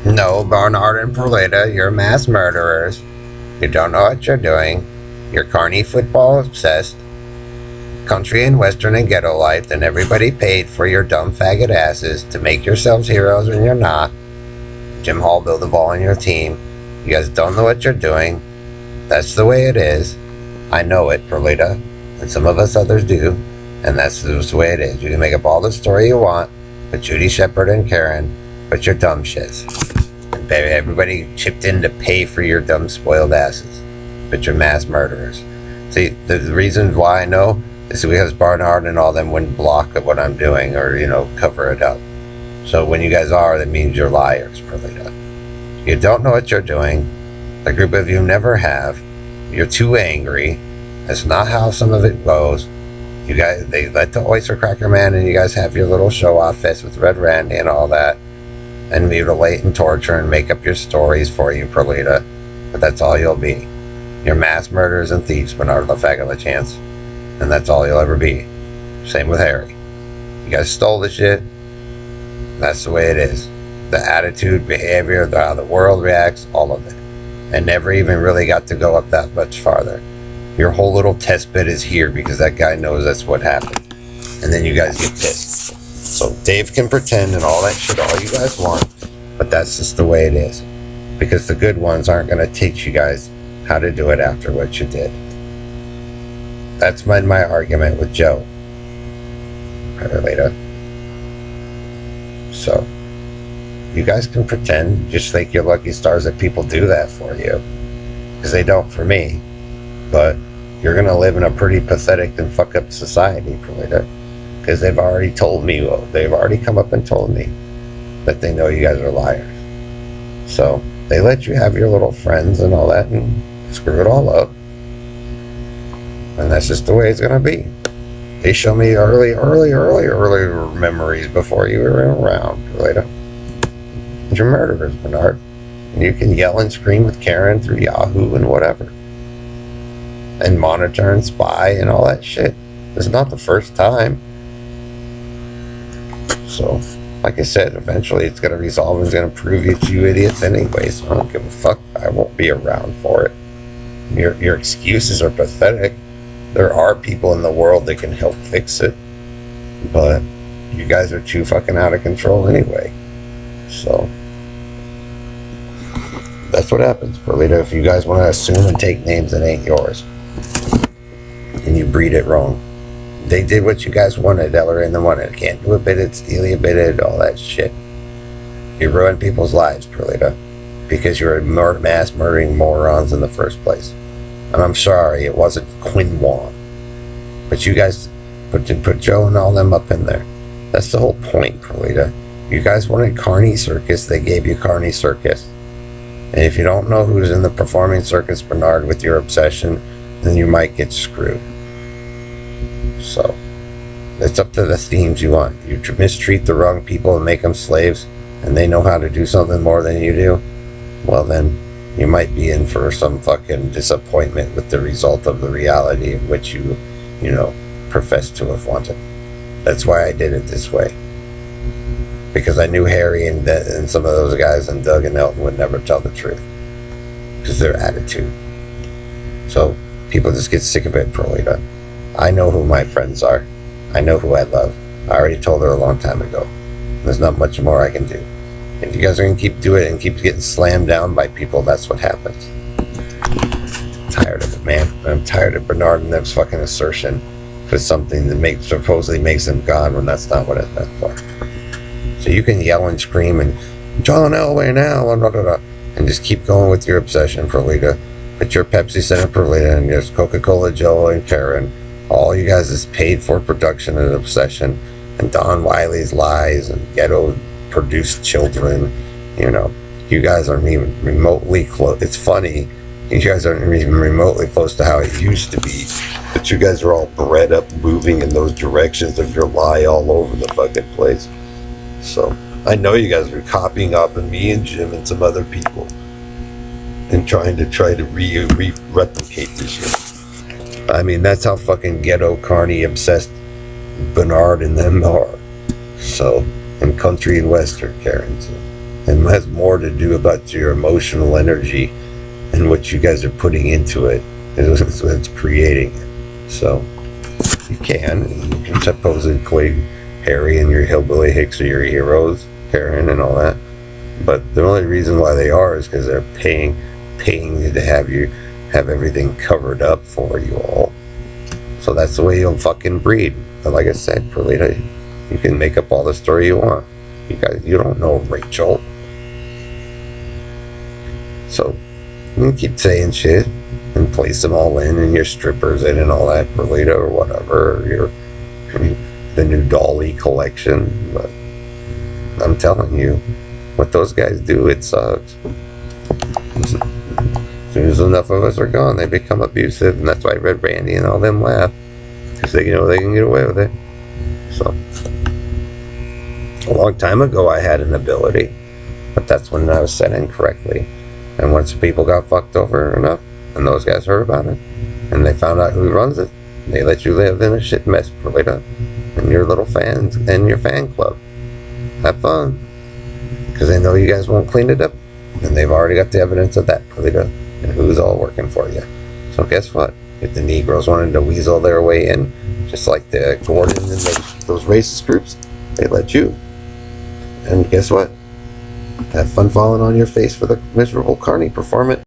No, Barnard and Perlita, you're mass murderers. You don't know what you're doing. You're carny football obsessed. Country and western and ghetto life, and everybody paid for your dumb faggot asses to make yourselves heroes when you're not. Jim Hall built a ball on your team. You guys don't know what you're doing. That's the way it is. I know it, Perlita, and some of us others do, and that's just the way it is. You can make up all the story you want with Judy Shepard and Karen, but you're dumb shits. And everybody chipped in to pay for your dumb spoiled asses, but you're mass murderers. See, the reason why I know is because Barnard and all them wouldn't block what I'm doing or, cover it up. So when you guys are, that means you're liars, Perlita. You don't know what you're doing. A group of you never have. You're too angry. That's not how some of it goes. You guys, they let the Oyster Cracker Man and you guys have your little show-off fest with Red Randy and all that, and mutilate and torture and make up your stories for you, Perlita. But that's all you'll be. You're mass murderers and thieves, Bernard LaFagala-Chance. And that's all you'll ever be. Same with Harry. You guys stole the shit. That's the way it is. The attitude, behavior, how the world reacts, all of it. And never even really got to go up that much farther. Your whole little test bit is here because that guy knows that's what happened. And then you guys get pissed. So Dave can pretend and all that shit all you guys want, but that's just the way it is. Because the good ones aren't going to teach you guys how to do it after what you did. That's my argument with Joe. Later. So, you guys can pretend just like you're lucky stars that people do that for you. Because they don't for me. But you're going to live in a pretty pathetic and fuck up society, Perlita. Because they've already told me, they've already come up and told me that they know you guys are liars. So, they let you have your little friends and all that and screw it all up. And that's just the way it's going to be. They show me early memories before you were around, later. You're murderers, Bernard. And you can yell and scream with Karen through Yahoo and whatever. And monitor and spy and all that shit. It's not the first time. So, like I said, eventually it's going to resolve and it's going to prove it's you idiots anyway. So I don't give a fuck. I won't be around for it. Your excuses are pathetic. There are people in the world that can help fix it, but you guys are too fucking out of control anyway. So that's what happens, Perlita. If you guys want to assume and take names that ain't yours, and you breed it wrong. They did what you guys wanted, Ellery and the wanted. Can't do a bidded, steal a bidded, all that shit. You ruined people's lives, Perlita, because you're mass murdering morons in the first place. And I'm sorry, it wasn't Quinn Wan. But you guys put Joe and all them up in there. That's the whole point, Perlita. You guys wanted Carney Circus, they gave you Carney Circus. And if you don't know who's in the performing circus, Bernard, with your obsession, then you might get screwed. So, it's up to the themes you want. You mistreat the wrong people and make them slaves, and they know how to do something more than you do, well then, you might be in for some fucking disappointment with the result of the reality of which you profess to have wanted. That's why I did it this way. Because I knew Harry and some of those guys and Doug and Elton would never tell the truth. Because their attitude. So, people just get sick of it, Perlita. I know who my friends are. I know who I love. I already told her a long time ago. There's not much more I can do. If you guys are going to keep doing it and keep getting slammed down by people, that's what happens. I'm tired of it, man. I'm tired of Bernard and them's fucking assertion for something that supposedly makes them gone when that's not what it's meant for. So you can yell and scream and John Elway now, and just keep going with your obsession, Perlita. Put your Pepsi Center Perlita and your Coca-Cola Joe and Karen. All you guys is paid for production and obsession, and Don Wiley's lies and ghetto produced children. You guys aren't even remotely close. It's funny, you guys aren't even remotely close to how it used to be, but you guys are all bred up moving in those directions of your lie all over the fucking place. So I know you guys are copying off of me and Jim and some other people and trying to replicate this shit. I mean, that's how fucking ghetto carny obsessed Bernard and them are. So, and country and western Karen too. It has more to do about your emotional energy and what you guys are putting into it. It's what's creating it. So you can supposedly equate Harry and your hillbilly hicks are your heroes, Karen and all that. But the only reason why they are is because they're paying you to have everything covered up for you all. So that's the way you'll fucking breed. But like I said, Perlita, you can make up all the story you want. You don't know Rachel. So you can keep saying shit and place them all in and your strippers in and all that, Perlita or whatever, or the new Dolly collection. But I'm telling you, what those guys do, it sucks. As soon as enough of us are gone, they become abusive, and that's why Red Randy and all them laugh, because they know they can get away with it. So, a long time ago, I had an ability, but that's when I was set in correctly. And once people got fucked over enough, and those guys heard about it, and they found out who runs it, they let you live in a shit mess, Perlita, and your little fans and your fan club. Have fun. Because they know you guys won't clean it up, and they've already got the evidence of that, Perlita, and who's all working for you. So guess what? If the Negroes wanted to weasel their way in, just like the Gordon and those racist groups, they let you. And guess what? Have fun falling on your face for the miserable carny performance.